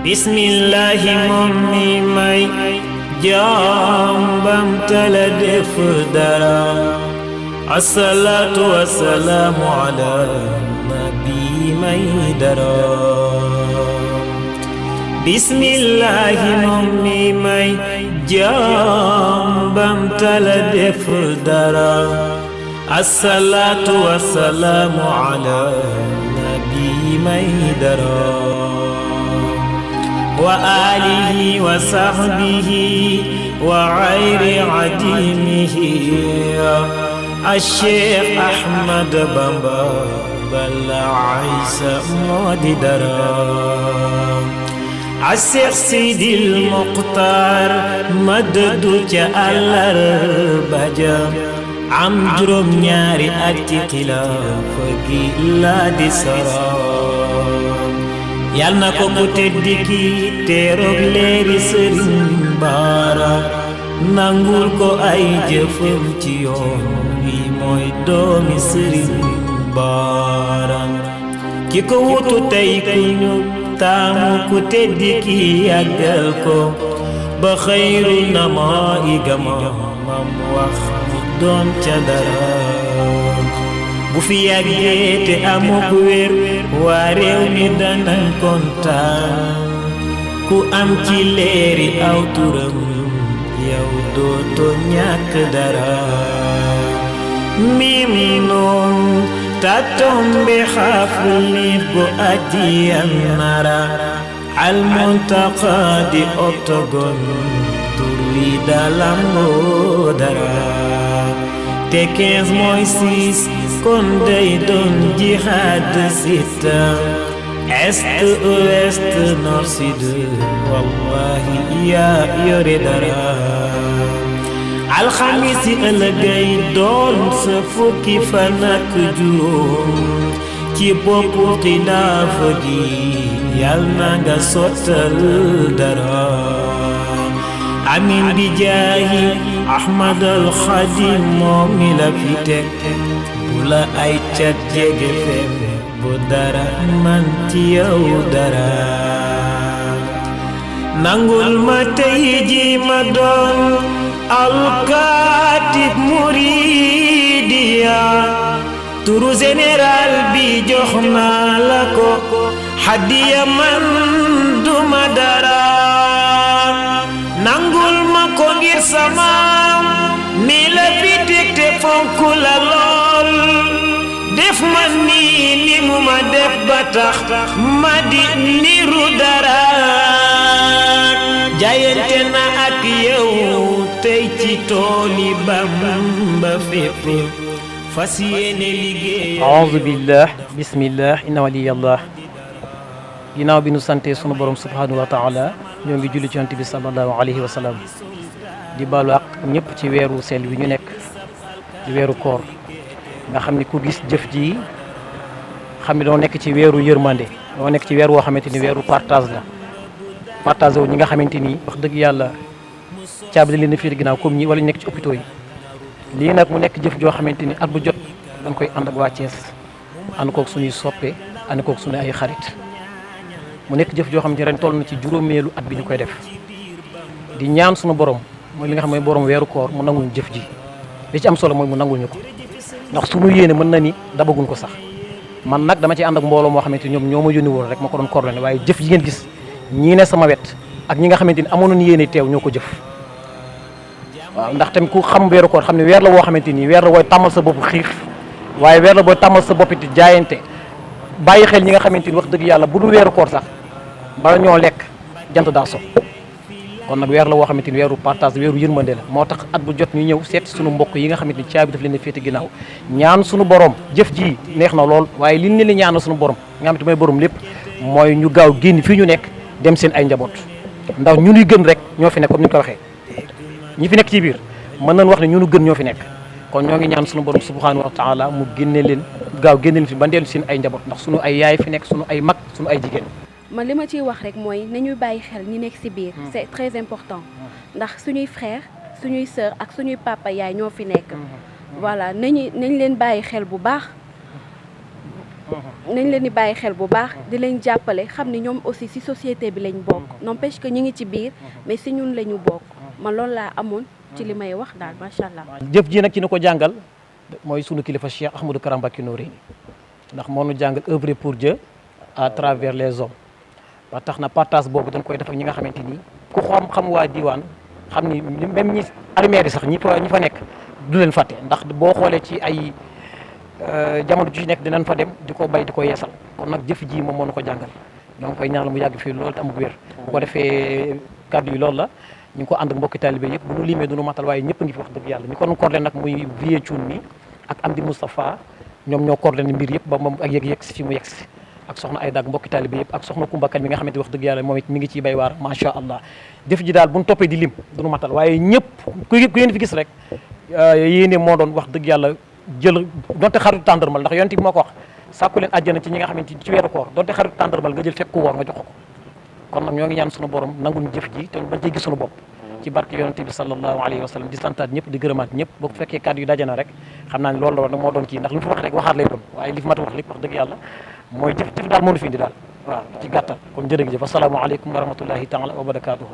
bismillahi moom mi may jàmbam tala def dara asalaatu wasalaamu ala nabi may dara bismillahi moom mi may jàmbam tala def dara asalaatu wasalaamu ala nabi may dara wa alihi wa sahbihi wa ghayri adimihi Cheikh Ahmad Bamba Balla Isa moo di dara Cheikh Sidil Muxtaar madadu ca àllarba ja am juróom ñaari ati xilaafa gi la di sara yal na ko ku tedd ki teeroog leeri Sëriñ Baara nangul ko ay jëfam ci yoon wi mooy doomi Sëriñ Baara ki ko wutu tey ku ñu taamu ku tedd ki yàggal ko ba xayru na ma igama mam wax mu doon ca dara bu fi yàggee te amuk wér waa réew mi danañ kontaan ku am ci leeri aw turam yow dootoo ñàkk dara mim noon ta tombe xaaful nit bu addiyan nara al muntaqa di octogon tur wi dalamboo dara te 15 mooy 6 kon day doon jihad sita est ouest nord sud wallahi yaa yore dara alxamis yi ëllëgay doon sa fukki fan ak juróom ci boppu xilaafa gi yal na nga sottal dara amin bi jaahi Ahmad al Xadim moom mi la fi teg bu la ay cat jege fem bu dara man ci yow dara nangul ma tey ji ma doon alkaatib muridiya turu général bi jox naa la ko hadiya man duma dara nangul ma ko ngir sama mi la fi teg te fonk la lool def ma nii ni mu ma def ba tax ma di niru dara jaayante na ak yow tey ci tooli Bamba fépp fas yéene liggéey aouzu billah bismillah inna waliyallah ginnaaw bi nu sante sunu borom subhanahu wa taala ñoo ngi julli ci Yonent bi sallallahu alayhi wa sallam di baalu ak ñëpp ci weeru sell bi ñu nekk ci weeru koor nga xam ni ku gis jëf ji xam ni doo nekk ci weeru yërmande doo nekk ci weer woo xamante ni weeru partage la partage wu ñi nga xamante ni wax dëgg yàlla caabi da leen a fiir ginnaaw comme ñi wala ñu nekk ci hôpitaux yi lii nag mu nekk jëf joo xamante ni at bu jot dañ koy ànd ak waa Thiès ànd koog suñuy soppe ànd koog suñu ay xarit mu nekk jëf joo xamante ni ren toll na ci juróomeelu at bi ñu koy def di ñaan suñu borom mooy li nga xam mooy borom weeru koor mu nangul jëf ji li ci am solo mooy mu nangul ñu ko ndax suñu yéene mën na ni dabaguñ ko sax man nag dama ci ànd ak mbooloo moo xamante ni ñoom ñoo ma yónni woon rek ma ko doon coordonné waaye jëf yi ngeen gis ñii ne sama wet ak ñi nga xamante ni amoon nañu yéene teew ñoo ko jëf waaw ndax tamit ku xam weeru koor xam ne weer la woo xamante ni weer la booy tàmmal sa bopp xiif waaye weer la booy tàmmal sa bopp it jaayante bàyyi xel ñi nga xamante ni wax dëgg yàlla bu dul weeru koor sax bala ñoo lekk jant daa so kon nag weer la woo xamante ni weeru partage weeru yërmande la moo tax at bu jot ñu ñëw seet suñu mbokk yi nga xamante ni caabi daf leen a féete ginnaaw ñaan suñu borom jëf ji neex na lool waaye liñ leen di ñaanal suñu borom nga xamante mooy borom lépp mooy ñu gaaw génn fii ñu nekk dem seen ay njaboot ndax ñu ñuy gën rek ñoo fi nekk comme ni ñu ko waxee ñi fi nekk ci biir mën nañ wax ne ñu gën ñoo fi nekk kon ñoo ngi ñaan suñu borom subhanahu wa taala mu génne leen gaaw génne leen fi ba ndeelu seen ay njaboot ndax suñu ay yaay fi nekk suñu ay mag suñu ay jigéen. man li ma ciy wax rek mooy nañuy bàyyi xel ñi nekk ci biir. c'est très important ndax suñuy frère suñuy sœur ak suñuy papa yaay ñoo fi nekk. voilà nañ leen bàyyi xel bu baax. nañ leen di bàyyi xel bu baax di leen jàppale xam ni ñoom aussi ci société bi lañ bokk n'empêche que ñu ngi ci biir mais ci ñun la ñu bokk man loolu laa amoon ci li may wax daal macha allah. jëf ji nag ci ni ko jàngal mooy sunu kilifa Cheikh Ahmadou Kara Mbacké Noreyni ndax moo nu jàngal œuvrer pour Dieu à travers les hommes ba tax na partage boobu dañ koy def ak ñi nga xamante ni ku xam waa diwaan xam ni même ñi armée yi sax ñi fa nekk du leen fàtte ndax boo xoolee ci ay jamono ji nekk dinañ fa dem di ko bay di ko yeesal kon nag jëf ji moom moo nu ko jàngal ñoo ngi koy ñaanal mu yàgg fii loolu te amul wér bu ko defee kàddu yi loolu la ñu ngi ko ànd ak mbokki taalibe yëpp bu nu limee du nu matal waaye ñëpp a ngi fi wax dëgg yàlla ñu ko doon coordonné nag muy Vieux Thioune mi ak Amdi Moustapha ñoom ñoo coordonné mbir yëpp ba moom ak yëg si fi mu yegg si ak soxna Ayda ak mbokki taalibe yëpp ak soxna Kumba Kan mi nga xamante wax dëgg yàlla moom it mi ngi ciy bay waar macha allah jëf ji daal bu ñu toppee di lim du nu matal waaye ñëpp ku yéen fi gis rek yéene moo doon wax dëgg yàlla jël donte xaritu tàndarmal ndax yonent bi moo ko wax sàkku leen àjjana ci ñi nga xamante ci weeru koor donte xaritu tàndarmal nga jël fekk ku woor nga jox ko kon nag ñoo ngi ñaan sunu borom nangul jëf ji te bañ cee gis sunu bopp ci barke yonent bi sallallahu alayhi wa sallam di santaat ñëpp di gërëmaat ñëpp boo ko fekkee kàddu yu daje na rek xam naa ne loolu la war nag moo doon kii ndax lu mu fi wax rek waxaat lay doon waaye li fi mat a wax lépp wax dëgg yàlla mooy jëf daal moo nu fi indi daal waaw ci gàttal kon jërëjëf asalaamaaleykum wa rahmatullahi taala wa barakaatuhu